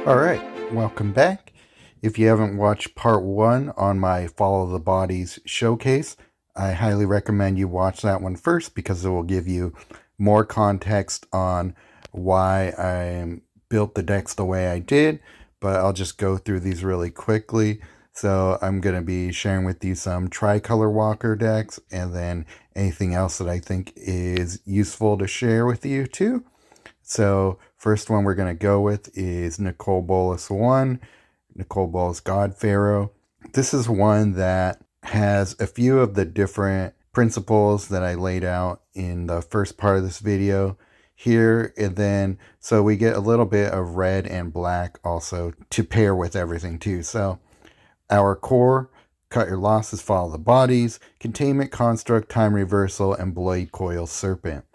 Alright, welcome back. If you haven't watched part 1 on my Follow the Bodies showcase, I highly recommend you watch that one first because it will give you more context on why I built the decks the way I did, but I'll just go through these really quickly. So I'm going to be sharing with you some tricolor walker decks and then anything else that I think is useful to share with you too. So first one we're going to go with is Nicol Bolas 1, Nicol Bolas God Pharaoh. This is one that has a few of the different principles that I laid out in the first part of this video here, and then so we get a little bit of red and black also to pair with everything too. So our core: cut your losses, follow the bodies, containment, construct, time reversal, and blade coil serpent.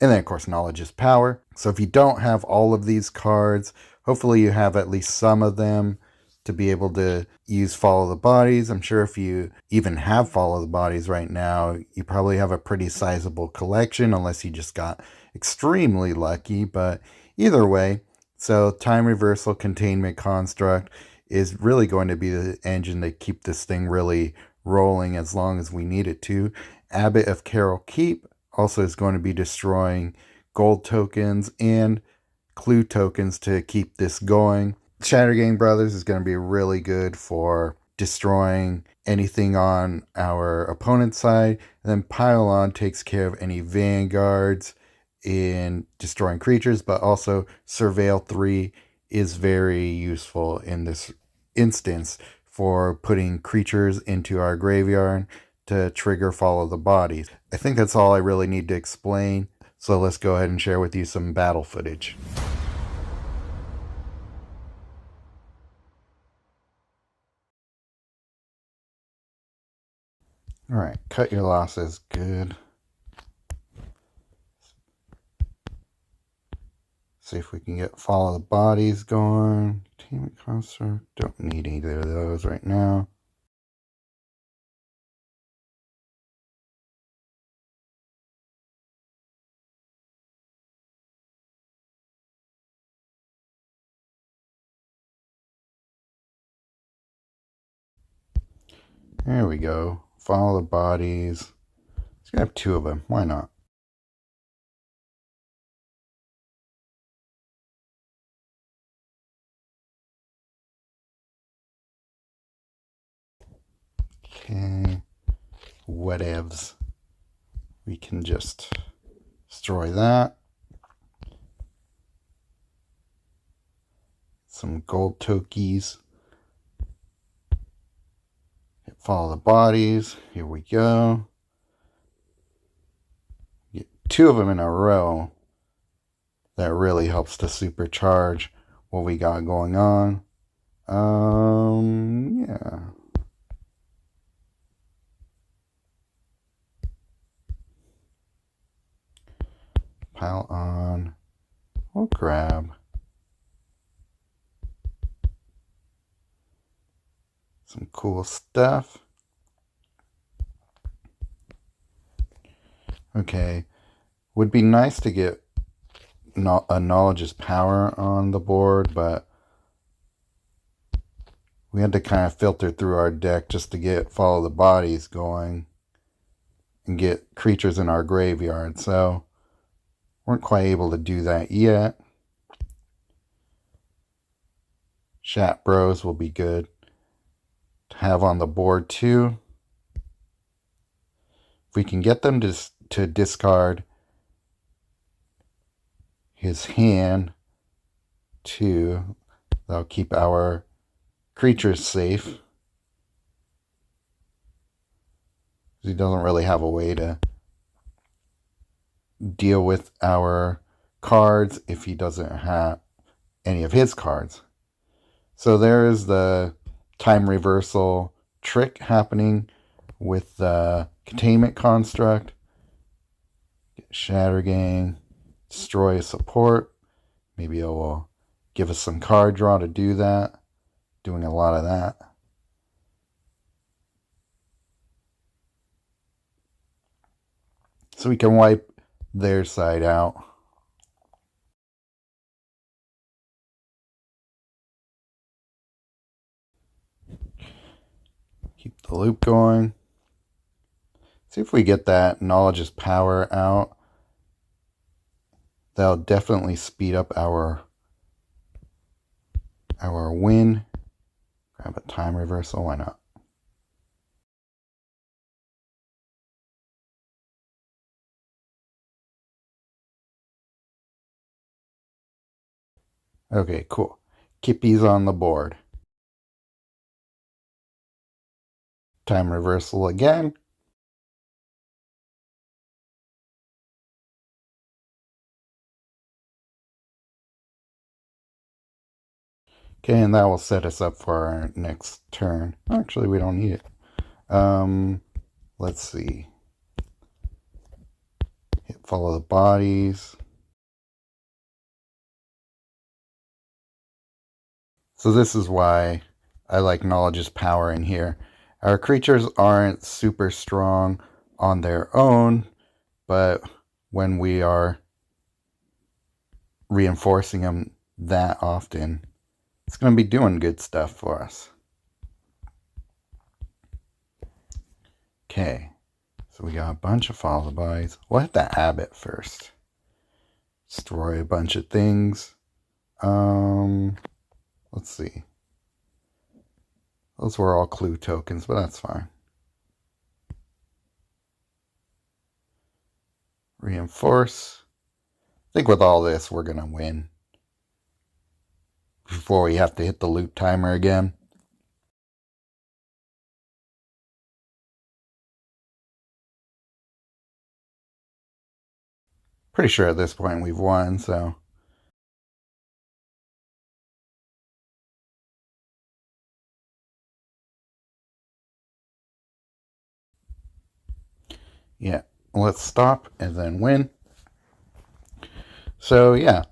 And then, of course, knowledge is power. So if you don't have all of these cards, hopefully you have at least some of them to be able to use Follow the Bodies. I'm sure if you even have Follow the Bodies right now, you probably have a pretty sizable collection, unless you just got extremely lucky. But either way, so time reversal, containment, construct is really going to be the engine to keep this thing really rolling as long as we need it to. Abbot of Carol Keep also is going to be destroying gold tokens and clue tokens to keep this going. Shattergang Brothers is going to be really good for destroying anything on our opponent's side. And then Pylon takes care of any vanguards in destroying creatures, but also Surveil 3 is very useful in this instance for putting creatures into our graveyard to trigger Follow the Bodies. I think that's all I really need to explain, so let's go ahead and share with you some battle footage. Alright, cut your losses, good. See if we can get Follow the Bodies going. Team Construct, don't need either of those right now. There we go. Follow the Bodies. Let's have two of them. Why not? Okay. Whatevs. We can just destroy that. Some gold tokies. Follow the Bodies. Here we go. Get two of them in a row. That really helps to supercharge what we got going on. Yeah. Pile on. We'll grab some cool stuff. Okay. Would be nice to get a knowledge is power on the board, but we had to kind of filter through our deck just to get Follow the Bodies going and get creatures in our graveyard, so weren't quite able to do that yet. Chat Bros will be good to have on the board too. If we can get them to discard his hand too, that'll keep our creatures safe. He doesn't really have a way to deal with our cards if he doesn't have any of his cards. So there is the time reversal trick happening with the containment construct. Shattergang, destroy a support. Maybe it will give us some card draw to do that. Doing a lot of that. So we can wipe their side out. Keep the loop going. See if we get that Knowledge's Power out. That'll definitely speed up our win. Grab a time reversal, why not? Okay, cool. Kippy's on the board. Time reversal again. Okay, and that will set us up for our next turn. Actually, we don't need it. Let's see. Hit follow the bodies. So this is why I like Knowledge's Power in here. Our creatures aren't super strong on their own, but when we are reinforcing them that often, it's going to be doing good stuff for us. Okay, so we got a bunch of follow the bodies. We'll hit the Abbot first. Destroy a bunch of things. Let's see. Those were all clue tokens, but that's fine. Reinforce. I think with all this, we're going to win. Before we have to hit the loop timer again. Pretty sure at this point we've won, so. Yeah, let's stop and then win. So yeah,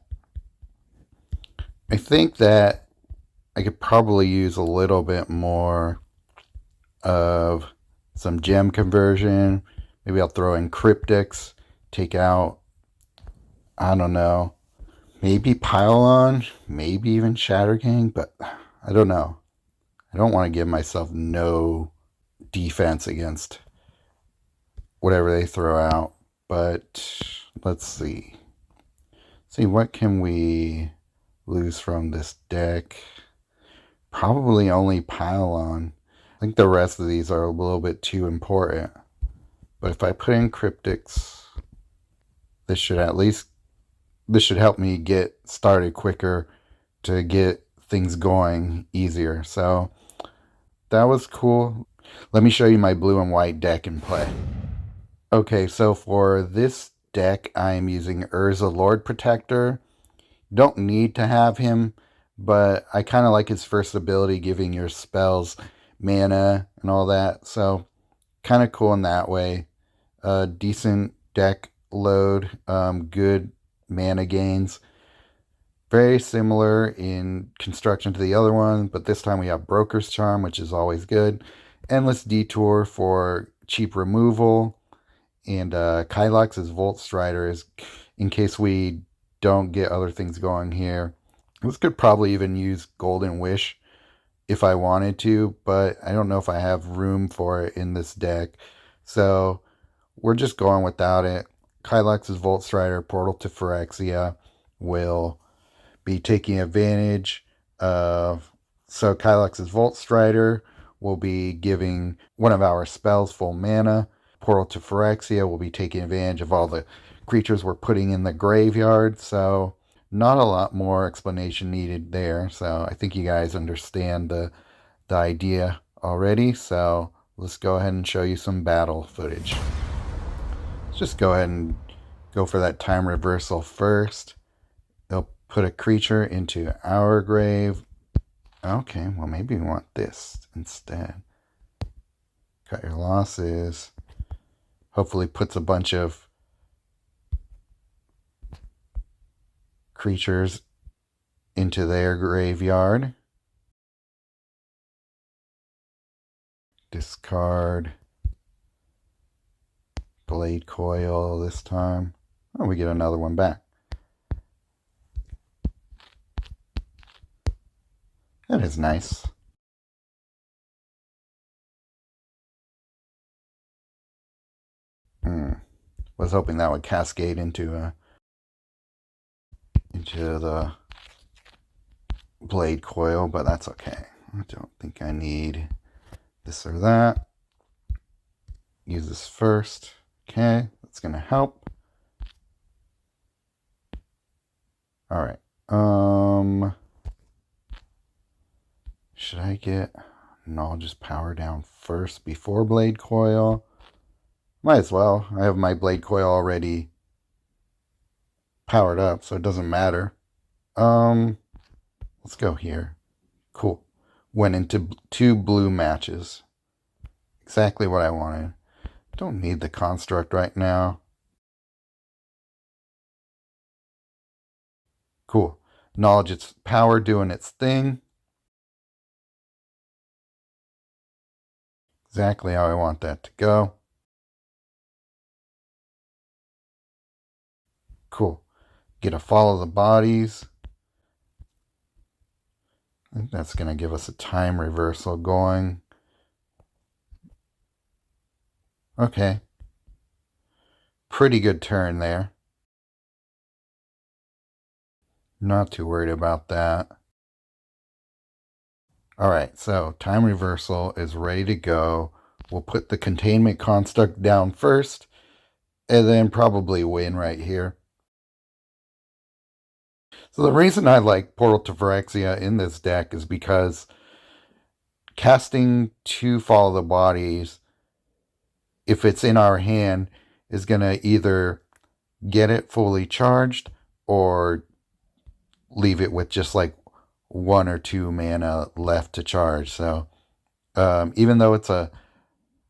I think that I could probably use a little bit more of some gem conversion. Maybe I'll throw in cryptics, take out, I don't know, maybe Pylon, maybe even Shatter King, but I don't know. I don't want to give myself no defense against whatever they throw out, but let's see. See, what can we lose from this deck? Probably only Pylon. I think the rest of these are a little bit too important. But if I put in Cryptics, this should help me get started quicker to get things going easier. So that was cool. Let me show you my blue and white deck in play. Okay, so for this deck, I am using Urza Lord Protector. Don't need to have him, but I kind of like his first ability, giving your spells mana and all that. So kind of cool in that way. Decent deck load, good mana gains. Very similar in construction to the other one, but this time we have Broker's Charm, which is always good. Endless Detour for cheap removal. And Kylox's Volt Strider is in case we don't get other things going here. This could probably even use Golden Wish if I wanted to, but I don't know if I have room for it in this deck. So we're just going without it. Kylox's Volt Strider, Portal to Phyrexia, will be taking advantage of. So Kylox's Volt Strider will be giving one of our spells full mana. Portal to Phyrexia will be taking advantage of all the creatures we're putting in the graveyard. So not a lot more explanation needed there. So I think you guys understand the idea already. So let's go ahead and show you some battle footage. Let's just go ahead and go for that time reversal first. They'll put a creature into our grave. Okay, well maybe we want this instead. Cut your losses. Hopefully puts a bunch of creatures into their graveyard. Discard. Blade Coil this time. Oh, we get another one back. That is nice. Was hoping that would cascade into the blade coil, but that's okay. I don't think I need this or that. Use this first. Okay, that's gonna help. All right. Should I get just power down first before blade coil? Might as well. I have my blade coil already powered up, so it doesn't matter. Let's go here. Cool. Went into 2 blue matches. Exactly what I wanted. Don't need the construct right now. Cool. Acknowledge its power doing its thing. Exactly how I want that to go. Cool. Get a follow the bodies. I think that's going to give us a time reversal going. Okay. Pretty good turn there. Not too worried about that. Alright, so time reversal is ready to go. We'll put the containment construct down first, and then probably win right here. So the reason I like Portal to Phyrexia in this deck is because casting 2 Follow the Bodies, if it's in our hand, is going to either get it fully charged or leave it with just like 1 or 2 mana left to charge. So even though it's a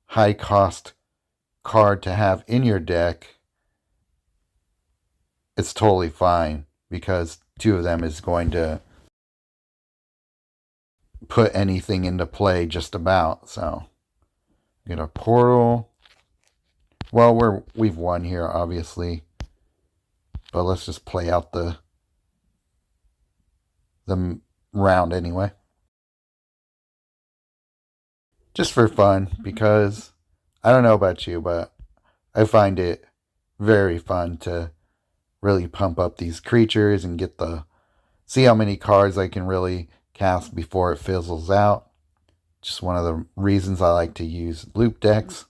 high cost card to have in your deck, it's totally fine because 2 of them is going to put anything into play just about. So get a portal. Well, we've won here, obviously, but let's just play out the round anyway, just for fun, because I don't know about you, but I find it very fun to really pump up these creatures and see how many cards I can really cast before it fizzles out. Just one of the reasons I like to use loop decks.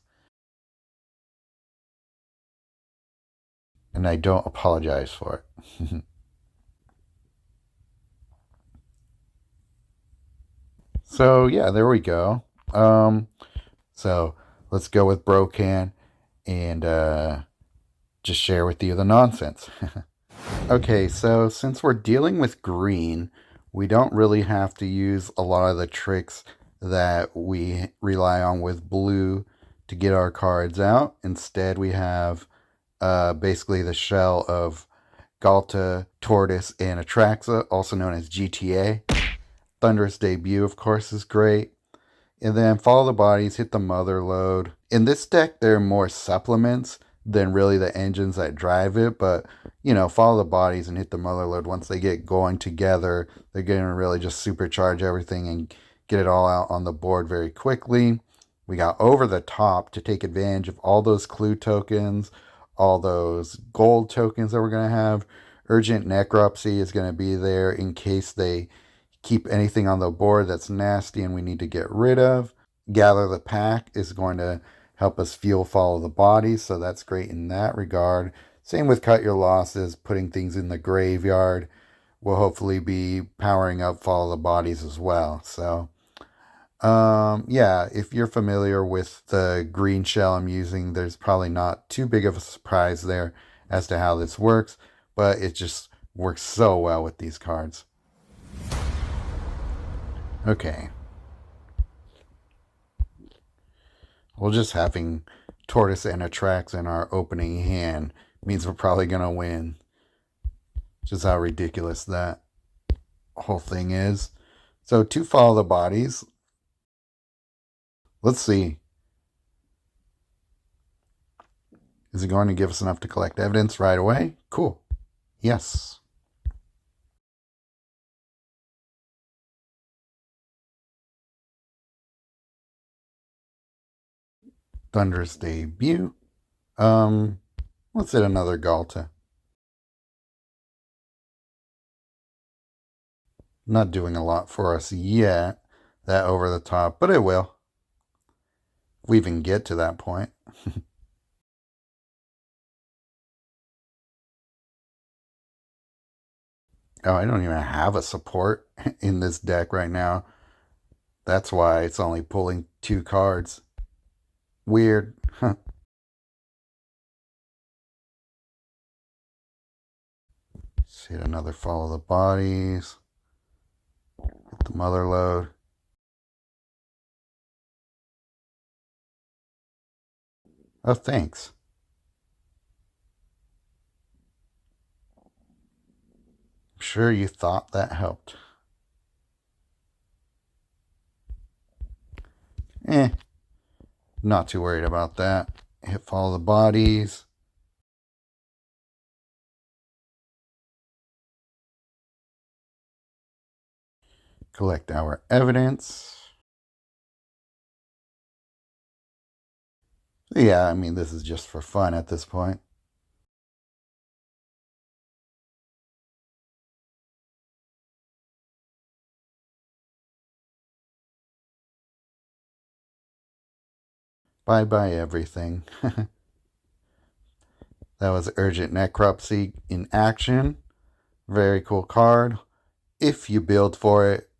And I don't apologize for it. So yeah, there we go. So let's go with Brokhan and just share with you the nonsense. Okay, so since we're dealing with green, we don't really have to use a lot of the tricks that we rely on with blue to get our cards out. Instead, we have basically the shell of Galta, Tortoise, and Atraxa, also known as GTA. Thunderous Debut, of course, is great. And then Follow the Bodies, hit the Mother Load. In this deck, there are more supplements than really the engines that drive it, but Follow the Bodies and hit the Mother Load, once they get going together, they're going to really just supercharge everything and get it all out on the board very quickly. We got Over the Top to take advantage of all those clue tokens, all those gold tokens that we're going to have. Urgent Necropsy is going to be there in case they keep anything on the board that's nasty and we need to get rid of. Gather the Pack is going to help us follow the bodies, so that's great in that regard. Same with Cut Your Losses, putting things in the graveyard will hopefully be powering up Follow the Bodies as well. So yeah, if you're familiar with the green shell I'm using, there's probably not too big of a surprise there as to how this works, but it just works so well with these cards. Okay. Well, just having Tortoise and Atraxa in our opening hand means we're probably going to win. Just how ridiculous that whole thing is. So 2 Follow the Bodies. Let's see. Is it going to give us enough to collect evidence right away? Cool. Yes. Thunderous Debut. Let's hit another Galta. Not doing a lot for us yet, that over the top, but it will. If we even get to that point. Oh, I don't even have a support in this deck right now. That's why it's only pulling 2 cards. Weird. Let's hit another Follow the Bodies. Hit the Mother Load. Oh, thanks. I'm sure you thought that helped. Not too worried about that. Hit Follow the Bodies. Collect our evidence. Yeah, I mean, this is just for fun at this point. Bye-bye everything. That was Urgent Necropsy in action. Very cool card. If you build for it,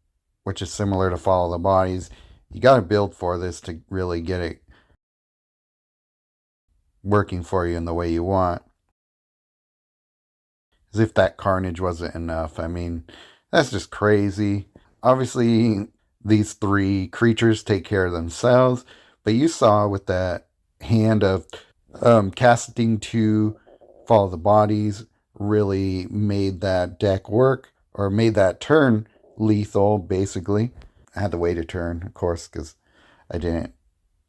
which is similar to Follow the Bodies, you got to build for this to really get it working for you in the way you want. As if that carnage wasn't enough. I mean, that's just crazy. Obviously, these 3 creatures take care of themselves, but you saw with that hand of casting 2 Follow the Bodies really made that deck work, or made that turn lethal, basically. I had to wait a turn, of course, because I didn't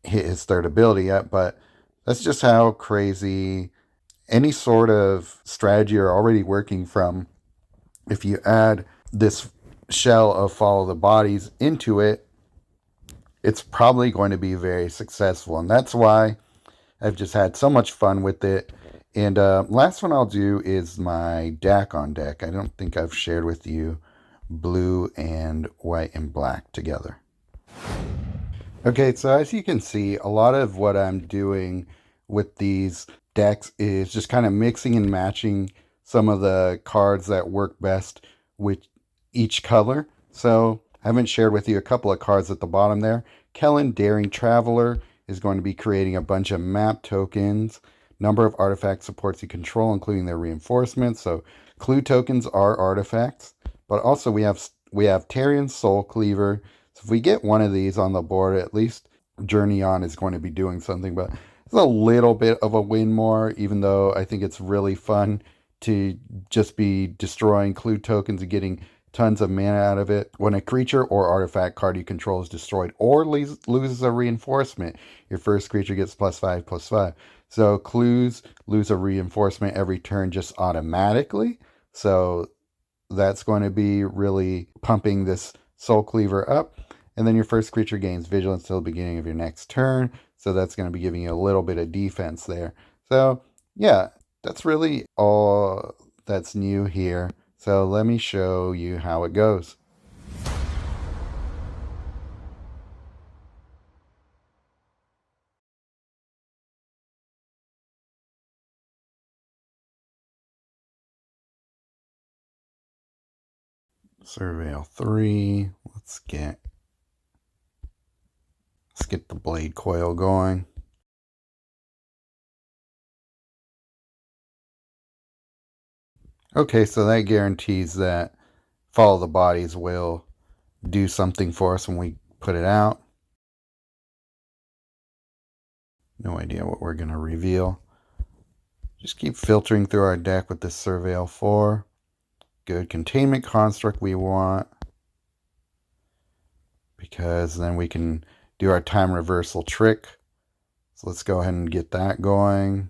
hit his 3rd ability yet, but that's just how crazy any sort of strategy you're already working from. If you add this shell of Follow the Bodies into it, it's probably going to be very successful. And that's why I've just had so much fun with it. And last one I'll do is my Dakkon deck. I don't think I've shared with you blue and white and black together. Okay, so as you can see, a lot of what I'm doing with these decks is just kind of mixing and matching some of the cards that work best with each color. So I haven't shared with you a couple of cards at the bottom there. Kellen, Daring Traveler, is going to be creating a bunch of map tokens. Number of artifact supports you control, including their reinforcements. So clue tokens are artifacts, but also we have Tarian Soul Cleaver. So if we get one of these on the board, at least Journey On is going to be doing something, but it's a little bit of a win more, even though I think it's really fun to just be destroying clue tokens and getting tons of mana out of it. When a creature or artifact card you control is destroyed or loses a reinforcement, your first creature gets +5/+5. So clues lose a reinforcement every turn just automatically. So that's going to be really pumping this Soul Cleaver up. And then your first creature gains vigilance till the beginning of your next turn. So that's going to be giving you a little bit of defense there. So yeah, that's really all that's new here. So let me show you how it goes. Surveil 3. Let's get the blade coil going. Okay, so that guarantees that Follow the Bodies will do something for us when we put it out. No idea what we're going to reveal. Just keep filtering through our deck with this Surveil 4. Good containment construct we want, because then we can do our time reversal trick. So let's go ahead and get that going.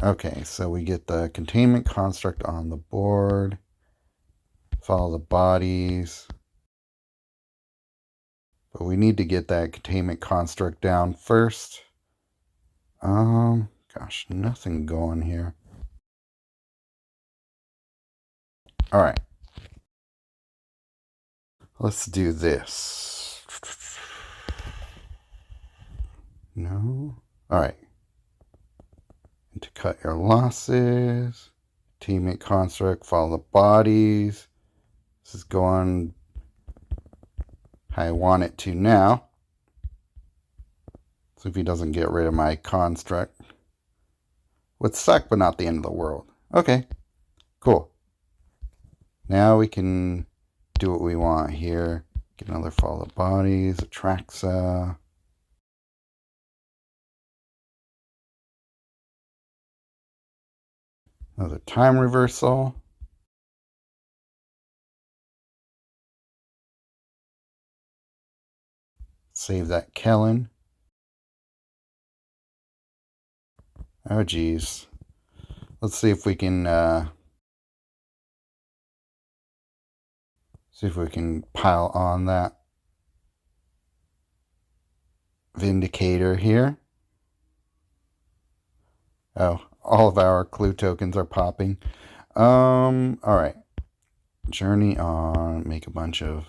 Okay, so we get the containment construct on the board. Follow the Bodies. But we need to get that containment construct down first. Gosh, nothing going here. All right. Let's do this. No. All right. And to cut your losses, teammate construct, follow the bodies. This is going how I want it to now. So if he doesn't get rid of my construct, would suck, but not the end of the world. Okay, cool. Now we can do what we want here. Get another follow the bodies, Atraxa. Another time reversal. Save that Kellen. Oh geez. Let's see if we can pile on that Vindicator here. Oh, all of our clue tokens are popping. Alright. Journey on, make a bunch of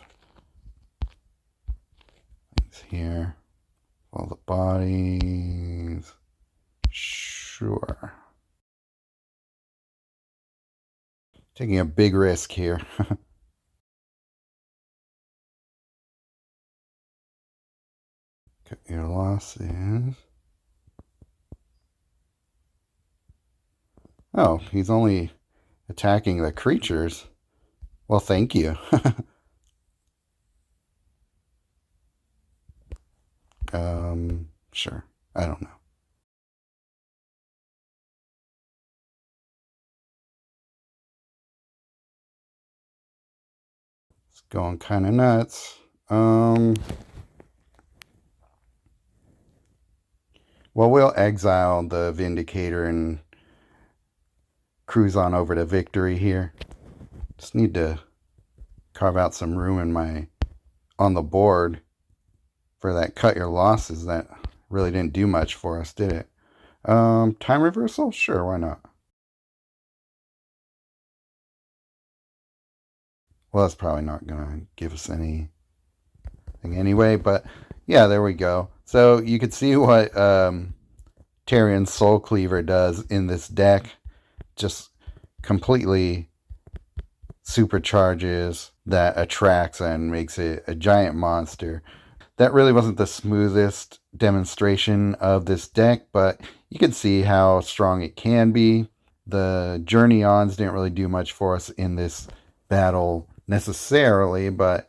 things here. All the bodies. Sure. Taking a big risk here. Cut your losses. Oh, he's only attacking the creatures. Well, thank you. Sure. I don't know. It's going kind of nuts. Well, we'll exile the Vindicator and cruise on over to victory here. Just need to carve out some room in on the board for that cut your losses. That really didn't do much for us, did it? Time reversal? Sure, why not? Well, that's probably not gonna give us anything anyway, but yeah, there we go. So you can see what Tarion Soul Cleaver does in this deck. Just completely supercharges that Atraxa and makes it a giant monster. That really wasn't the smoothest demonstration of this deck, but you can see how strong it can be. The Journey Ons didn't really do much for us in this battle necessarily, but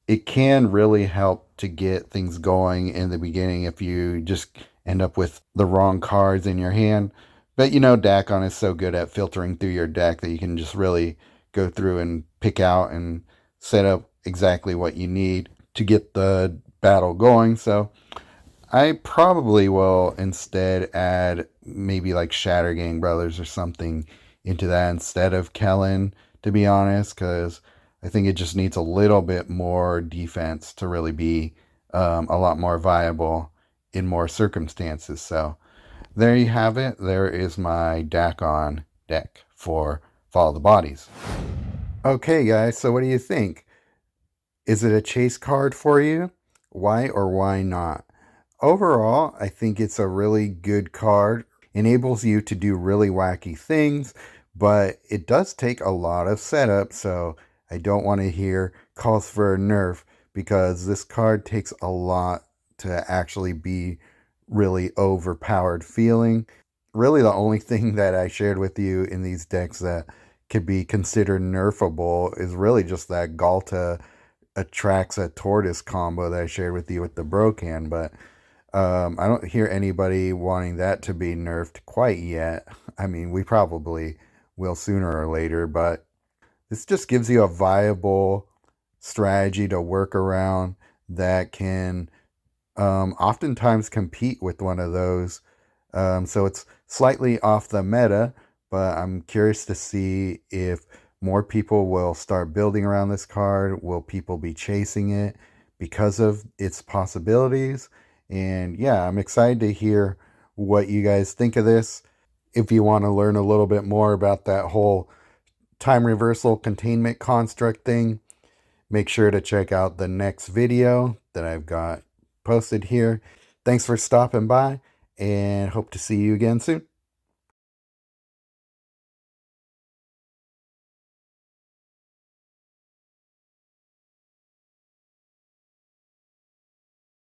it can really help to get things going in the beginning if you just end up with the wrong cards in your hand. But you know, Dakkon is so good at filtering through your deck that you can just really go through and pick out and set up exactly what you need to get the battle going. So I probably will instead add maybe like Shattergang Brothers or something into that instead of Kellen, to be honest, because I think it just needs a little bit more defense to really be a lot more viable in more circumstances. So there you have it. There is my Dakkon deck for Follow the Bodies. Okay, guys, so what do you think? Is it a chase card for you? Why or why not? Overall, I think it's a really good card. Enables you to do really wacky things, but it does take a lot of setup, so I don't want to hear calls for a nerf because this card takes a lot to actually be really overpowered feeling. Really, the only thing that I shared with you in these decks that could be considered nerfable is really just that Galta Atraxa Tortoise combo that I shared with you with the Brokhan, but I don't hear anybody wanting that to be nerfed quite yet. I mean, we probably will sooner or later, but this just gives you a viable strategy to work around that can oftentimes compete with one of those. So it's slightly off the meta, but I'm curious to see if more people will start building around this card. Will people be chasing it? because of its possibilities. And yeah, I'm excited to hear what you guys think of this. If you want to learn a little bit more about that whole time reversal containment construct thing, make sure to check out the next video that I've got posted here. Thanks for stopping by, and hope to see you again soon.